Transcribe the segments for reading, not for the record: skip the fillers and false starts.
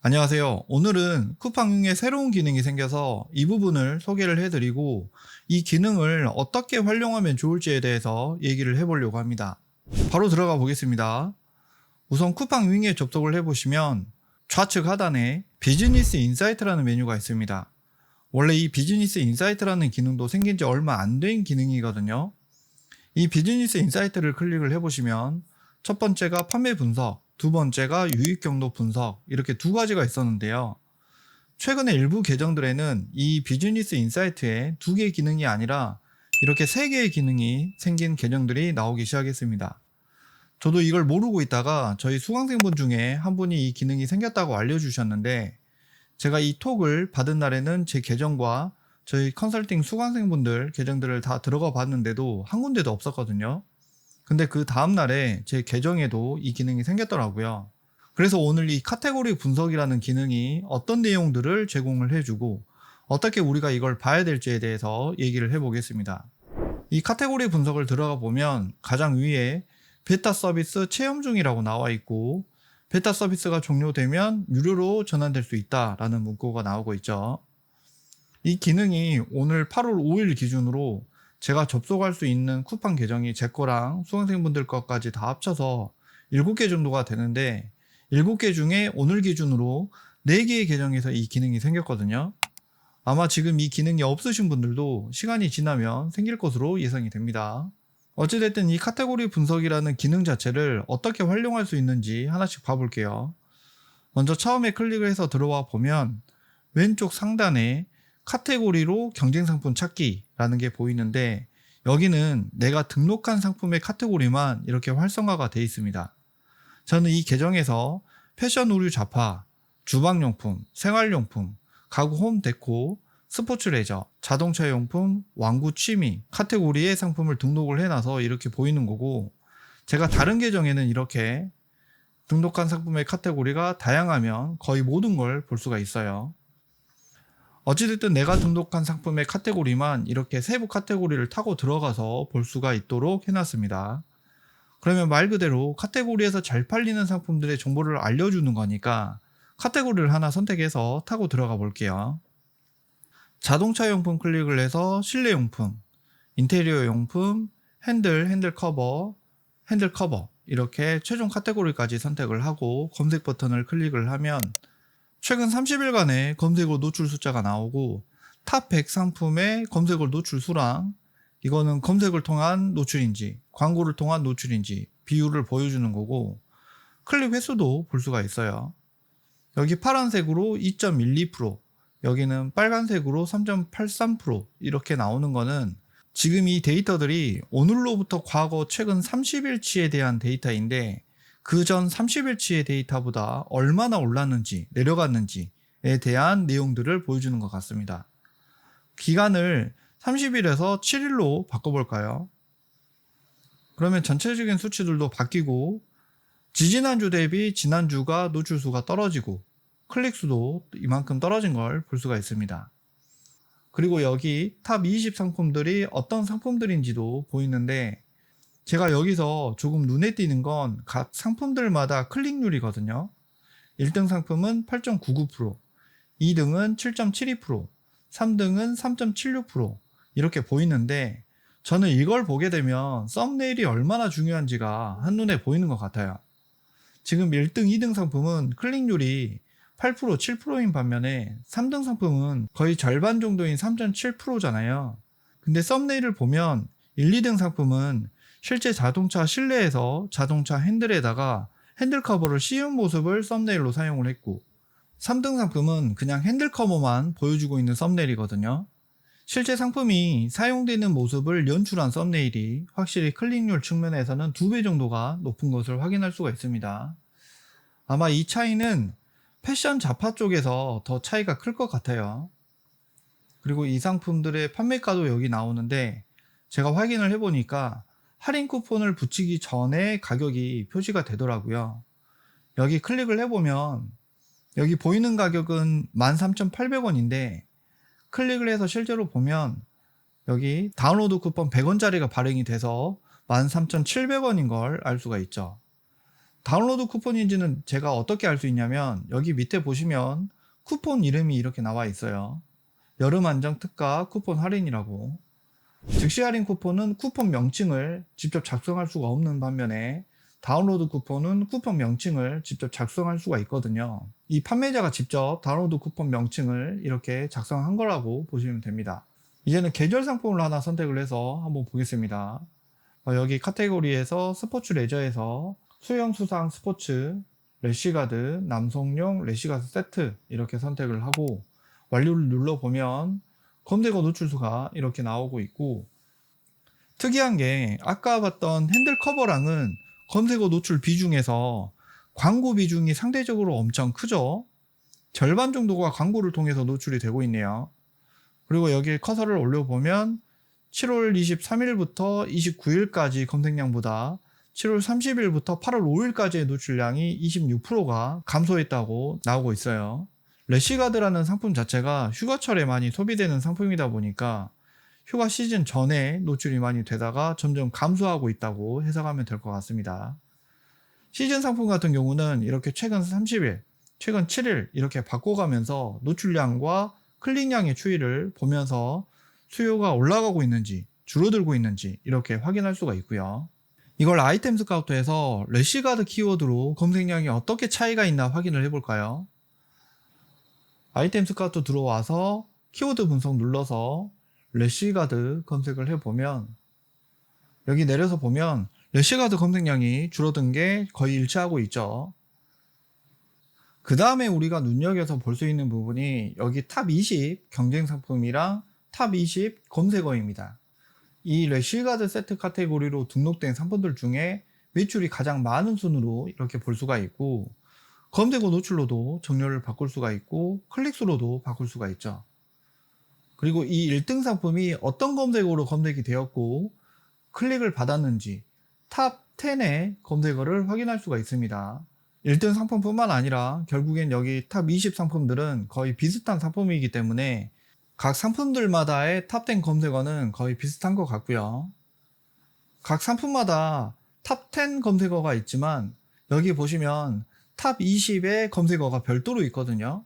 안녕하세요. 오늘은 쿠팡융에 새로운 기능이 생겨서 이 부분을 소개를 해드리고 이 기능을 어떻게 활용하면 좋을지에 대해서 얘기를 해보려고 합니다. 바로 들어가 보겠습니다. 우선 쿠팡융에 접속을 해보시면 좌측 하단에 비즈니스 인사이트라는 메뉴가 있습니다. 원래 이 비즈니스 인사이트라는 기능도 생긴 지 얼마 안 된 기능이거든요. 이 비즈니스 인사이트를 클릭을 해보시면 첫 번째가 판매 분석, 두 번째가 유입 경로 분석, 이렇게 두 가지가 있었는데요. 최근에 일부 계정들에는 이 비즈니스 인사이트에 두 개의 기능이 아니라 이렇게 세 개의 기능이 생긴 계정들이 나오기 시작했습니다. 저도 이걸 모르고 있다가 저희 수강생분 중에 한 분이 이 기능이 생겼다고 알려주셨는데, 제가 이 톡을 받은 날에는 제 계정과 저희 컨설팅 수강생분들 계정들을 다 들어가 봤는데도 한 군데도 없었거든요. 근데 그 다음날에 제 계정에도 이 기능이 생겼더라고요. 그래서 오늘 이 카테고리 분석이라는 기능이 어떤 내용들을 제공을 해주고 어떻게 우리가 이걸 봐야 될지에 대해서 얘기를 해보겠습니다. 이 카테고리 분석을 들어가 보면 가장 위에 베타 서비스 체험 중이라고 나와 있고, 베타 서비스가 종료되면 유료로 전환될 수 있다라는 문구가 나오고 있죠. 이 기능이 오늘 8월 5일 기준으로 제가 접속할 수 있는 쿠팡 계정이 제 거랑 수강생분들 것까지 다 합쳐서 7개 정도가 되는데, 7개 중에 오늘 기준으로 4개의 계정에서 이 기능이 생겼거든요. 아마 지금 이 기능이 없으신 분들도 시간이 지나면 생길 것으로 예상이 됩니다. 어찌됐든 이 카테고리 분석이라는 기능 자체를 어떻게 활용할 수 있는지 하나씩 봐볼게요. 먼저 처음에 클릭을 해서 들어와 보면 왼쪽 상단에 카테고리로 경쟁 상품 찾기라는 게 보이는데, 여기는 내가 등록한 상품의 카테고리만 이렇게 활성화가 되어 있습니다. 저는 이 계정에서 패션 의류 잡화, 주방용품, 생활용품, 가구 홈 데코, 스포츠 레저, 자동차 용품, 완구 취미 카테고리의 상품을 등록을 해놔서 이렇게 보이는 거고, 제가 다른 계정에는 이렇게 등록한 상품의 카테고리가 다양하면 거의 모든 걸 볼 수가 있어요. 어찌됐든 내가 등록한 상품의 카테고리만 이렇게 세부 카테고리를 타고 들어가서 볼 수가 있도록 해놨습니다. 그러면 말 그대로 카테고리에서 잘 팔리는 상품들의 정보를 알려주는 거니까 카테고리를 하나 선택해서 타고 들어가 볼게요. 자동차 용품 클릭을 해서 실내용품, 인테리어 용품, 핸들 커버, 핸들 커버 이렇게 최종 카테고리까지 선택을 하고 검색 버튼을 클릭을 하면 최근 30일간의 검색어 노출 숫자가 나오고, 탑 100 상품의 검색어 노출 수랑, 이거는 검색을 통한 노출인지 광고를 통한 노출인지 비율을 보여주는 거고, 클릭 횟수도 볼 수가 있어요. 여기 파란색으로 2.12%, 여기는 빨간색으로 3.83% 이렇게 나오는 거는 지금 이 데이터들이 오늘로부터 과거 최근 30일치에 대한 데이터인데, 그 전 30일치의 데이터보다 얼마나 올랐는지 내려갔는지에 대한 내용들을 보여주는 것 같습니다. 기간을 30일에서 7일로 바꿔볼까요? 그러면 전체적인 수치들도 바뀌고, 지지난주 대비 지난주가 노출수가 떨어지고 클릭수도 이만큼 떨어진 걸 볼 수가 있습니다. 그리고 여기 탑 20 상품들이 어떤 상품들인지도 보이는데, 제가 여기서 조금 눈에 띄는 건 각 상품들마다 클릭률이거든요. 1등 상품은 8.99%, 2등은 7.72%, 3등은 3.76% 이렇게 보이는데, 저는 이걸 보게 되면 썸네일이 얼마나 중요한지가 한눈에 보이는 것 같아요. 지금 1등, 2등 상품은 클릭률이 8%, 7%인 반면에 3등 상품은 거의 절반 정도인 3.7%잖아요. 근데 썸네일을 보면 1, 2등 상품은 실제 자동차 실내에서 자동차 핸들에다가 핸들 커버를 씌운 모습을 썸네일로 사용을 했고, 3등 상품은 그냥 핸들 커버만 보여주고 있는 썸네일이거든요. 실제 상품이 사용되는 모습을 연출한 썸네일이 확실히 클릭률 측면에서는 2배 정도가 높은 것을 확인할 수가 있습니다. 아마 이 차이는 패션 잡화 쪽에서 더 차이가 클 것 같아요. 그리고 이 상품들의 판매가도 여기 나오는데, 제가 확인을 해보니까 할인 쿠폰을 붙이기 전에 가격이 표시가 되더라고요. 여기 클릭을 해보면 여기 보이는 가격은 13,800원인데, 클릭을 해서 실제로 보면 여기 다운로드 쿠폰 100원짜리가 발행이 돼서 13,700원인 걸 알 수가 있죠. 다운로드 쿠폰인지는 제가 어떻게 알 수 있냐면 여기 밑에 보시면 쿠폰 이름이 이렇게 나와 있어요. 여름 한정 특가 쿠폰 할인이라고. 즉시 할인 쿠폰은 쿠폰 명칭을 직접 작성할 수가 없는 반면에 다운로드 쿠폰은 쿠폰 명칭을 직접 작성할 수가 있거든요. 이 판매자가 직접 다운로드 쿠폰 명칭을 이렇게 작성한 거라고 보시면 됩니다. 이제는 계절 상품을 하나 선택을 해서 한번 보겠습니다. 여기 카테고리에서 스포츠 레저에서 수영 수상 스포츠 래쉬가드 남성용 래쉬가드 세트 이렇게 선택을 하고 완료를 눌러보면 검색어 노출수가 이렇게 나오고 있고, 특이한 게 아까 봤던 핸들 커버랑은 검색어 노출 비중에서 광고 비중이 상대적으로 엄청 크죠. 절반 정도가 광고를 통해서 노출이 되고 있네요. 그리고 여기 커서를 올려보면 7월 23일부터 29일까지 검색량보다 7월 30일부터 8월 5일까지의 노출량이 26%가 감소했다고 나오고 있어요. 래쉬가드라는 상품 자체가 휴가철에 많이 소비되는 상품이다 보니까 휴가 시즌 전에 노출이 많이 되다가 점점 감소하고 있다고 해석하면 될 것 같습니다. 시즌 상품 같은 경우는 이렇게 최근 30일, 최근 7일 이렇게 바꿔가면서 노출량과 클릭량의 추이를 보면서 수요가 올라가고 있는지 줄어들고 있는지 이렇게 확인할 수가 있고요. 이걸 아이템 스카우트에서 래쉬가드 키워드로 검색량이 어떻게 차이가 있나 확인을 해볼까요? 아이템 스카우트 들어와서 키워드 분석 눌러서 래쉬가드 검색을 해보면 여기 내려서 보면 래쉬가드 검색량이 줄어든 게 거의 일치하고 있죠. 그 다음에 우리가 눈여겨서 볼 수 있는 부분이 여기 탑 20 경쟁 상품이랑 탑 20 검색어입니다. 이 래쉬가드 세트 카테고리로 등록된 상품들 중에 매출이 가장 많은 순으로 이렇게 볼 수가 있고, 검색어 노출로도 정렬을 바꿀 수가 있고 클릭수로도 바꿀 수가 있죠. 그리고 이 1등 상품이 어떤 검색어로 검색이 되었고 클릭을 받았는지 탑 10의 검색어를 확인할 수가 있습니다. 1등 상품뿐만 아니라 결국엔 여기 탑 20 상품들은 거의 비슷한 상품이기 때문에 각 상품들마다의 탑 10 검색어는 거의 비슷한 것 같고요. 각 상품마다 탑 10 검색어가 있지만 여기 보시면 탑 20의 검색어가 별도로 있거든요.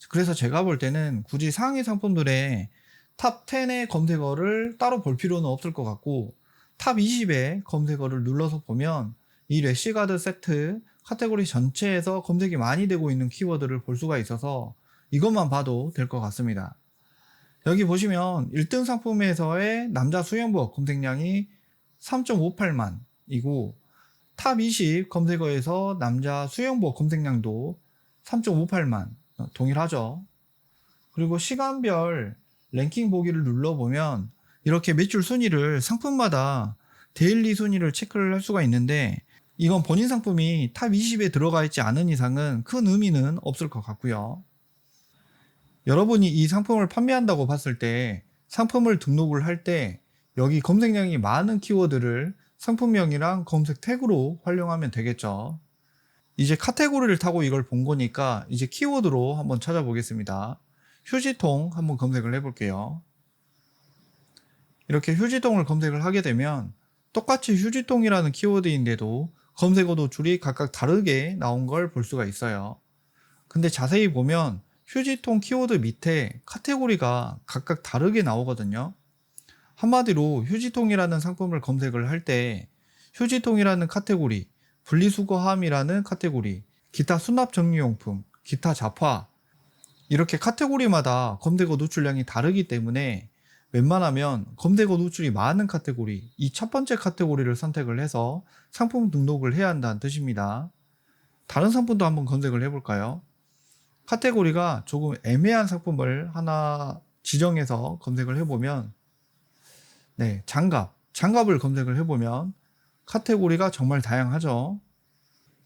그래서 제가 볼 때는 굳이 상위 상품들의 탑 10의 검색어를 따로 볼 필요는 없을 것 같고, 탑 20의 검색어를 눌러서 보면 이 래쉬가드 세트 카테고리 전체에서 검색이 많이 되고 있는 키워드를 볼 수가 있어서 이것만 봐도 될 것 같습니다. 여기 보시면 1등 상품에서의 남자 수영복 검색량이 3.58만이고 탑 20 검색어에서 남자 수영복 검색량도 3.58만 동일하죠. 그리고 시간별 랭킹 보기를 눌러보면 이렇게 매출 순위를 상품마다 데일리 순위를 체크를 할 수가 있는데, 이건 본인 상품이 탑 20에 들어가 있지 않은 이상은 큰 의미는 없을 것 같고요. 여러분이 이 상품을 판매한다고 봤을 때 상품을 등록을 할 때 여기 검색량이 많은 키워드를 상품명이랑 검색 태그로 활용하면 되겠죠. 이제 카테고리를 타고 이걸 본 거니까 이제 키워드로 한번 찾아보겠습니다. 휴지통 한번 검색을 해볼게요. 이렇게 휴지통을 검색을 하게 되면 똑같이 휴지통이라는 키워드인데도 검색어 노출이 각각 다르게 나온 걸 볼 수가 있어요. 근데 자세히 보면 휴지통 키워드 밑에 카테고리가 각각 다르게 나오거든요. 한마디로 휴지통이라는 상품을 검색을 할 때 휴지통이라는 카테고리, 분리수거함이라는 카테고리, 기타 수납정리용품, 기타 잡화 이렇게 카테고리마다 검색어 노출량이 다르기 때문에 웬만하면 검색어 노출이 많은 카테고리, 이 첫 번째 카테고리를 선택을 해서 상품 등록을 해야 한다는 뜻입니다. 다른 상품도 한번 검색을 해볼까요? 카테고리가 조금 애매한 상품을 하나 지정해서 검색을 해보면 장갑을 검색을 해보면 카테고리가 정말 다양하죠.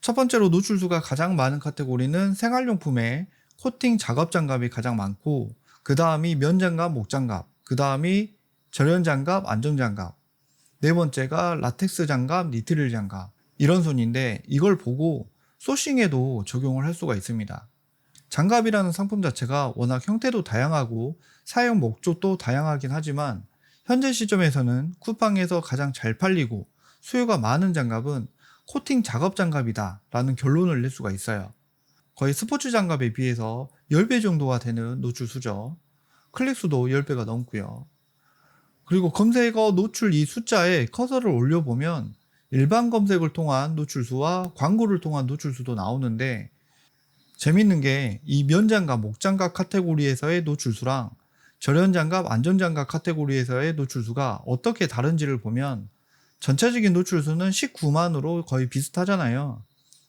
첫 번째로 노출수가 가장 많은 카테고리는 생활용품에 코팅 작업 장갑이 가장 많고, 그 다음이 면장갑, 목장갑, 그 다음이 절연장갑, 안정장갑, 네 번째가 라텍스 장갑, 니트릴 장갑, 이런 순인데 이걸 보고 소싱에도 적용을 할 수가 있습니다. 장갑이라는 상품 자체가 워낙 형태도 다양하고 사용 목적도 다양하긴 하지만 현재 시점에서는 쿠팡에서 가장 잘 팔리고 수요가 많은 장갑은 코팅 작업 장갑이다 라는 결론을 낼 수가 있어요. 거의 스포츠 장갑에 비해서 10배 정도가 되는 노출수죠. 클릭수도 10배가 넘고요. 그리고 검색어 노출 이 숫자에 커서를 올려보면 일반 검색을 통한 노출수와 광고를 통한 노출수도 나오는데, 재밌는 게 이 면장갑, 목장갑 카테고리에서의 노출수랑 절연장갑, 안전장갑 카테고리에서의 노출수가 어떻게 다른지를 보면 전체적인 노출수는 19만으로 거의 비슷하잖아요.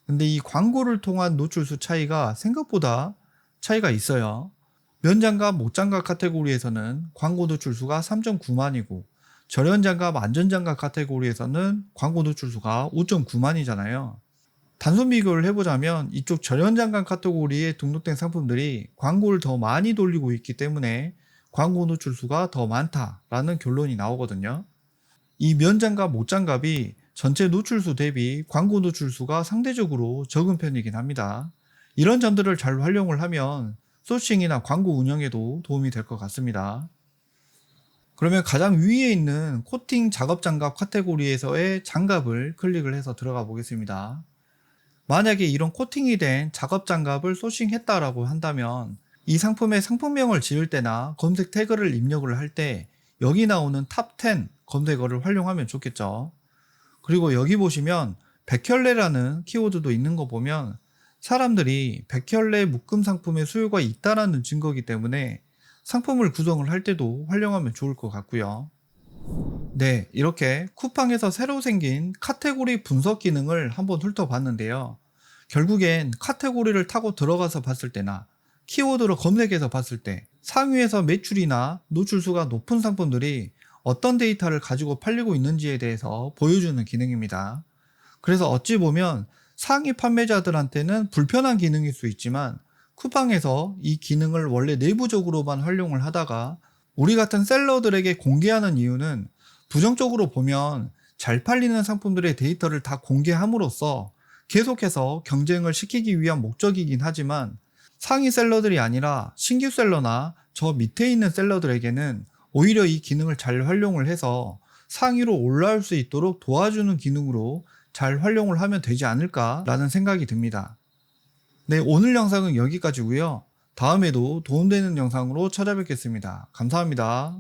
근데 이 광고를 통한 노출수 차이가 생각보다 차이가 있어요. 면장갑, 목장갑 카테고리에서는 광고 노출수가 3.9만이고 절연장갑, 안전장갑 카테고리에서는 광고 노출수가 5.9만이잖아요. 단순 비교를 해보자면 이쪽 절연장갑 카테고리에 등록된 상품들이 광고를 더 많이 돌리고 있기 때문에 광고 노출수가 더 많다라는 결론이 나오거든요. 이 면장갑, 목장갑이 전체 노출수 대비 광고 노출수가 상대적으로 적은 편이긴 합니다. 이런 점들을 잘 활용을 하면 소싱이나 광고 운영에도 도움이 될 것 같습니다. 그러면 가장 위에 있는 코팅 작업 장갑 카테고리에서의 장갑을 클릭을 해서 들어가 보겠습니다. 만약에 이런 코팅이 된 작업 장갑을 소싱했다라고 한다면 이 상품의 상품명을 지을 때나 검색 태그를 입력을 할 때 여기 나오는 탑 10 검색어를 활용하면 좋겠죠. 그리고 여기 보시면 백혈레라는 키워드도 있는 거 보면 사람들이 백혈레 묶음 상품의 수요가 있다라는 증거이기 때문에 상품을 구성을 할 때도 활용하면 좋을 것 같고요. 네, 이렇게 쿠팡에서 새로 생긴 카테고리 분석 기능을 한번 훑어봤는데요. 결국엔 카테고리를 타고 들어가서 봤을 때나 키워드로 검색해서 봤을 때 상위에서 매출이나 노출수가 높은 상품들이 어떤 데이터를 가지고 팔리고 있는지에 대해서 보여주는 기능입니다. 그래서 어찌 보면 상위 판매자들한테는 불편한 기능일 수 있지만 쿠팡에서 이 기능을 원래 내부적으로만 활용을 하다가 우리 같은 셀러들에게 공개하는 이유는 부정적으로 보면 잘 팔리는 상품들의 데이터를 다 공개함으로써 계속해서 경쟁을 시키기 위한 목적이긴 하지만 상위 셀러들이 아니라 신규 셀러나 저 밑에 있는 셀러들에게는 오히려 이 기능을 잘 활용을 해서 상위로 올라올 수 있도록 도와주는 기능으로 잘 활용을 하면 되지 않을까라는 생각이 듭니다. 네, 오늘 영상은 여기까지고요. 다음에도 도움되는 영상으로 찾아뵙겠습니다. 감사합니다.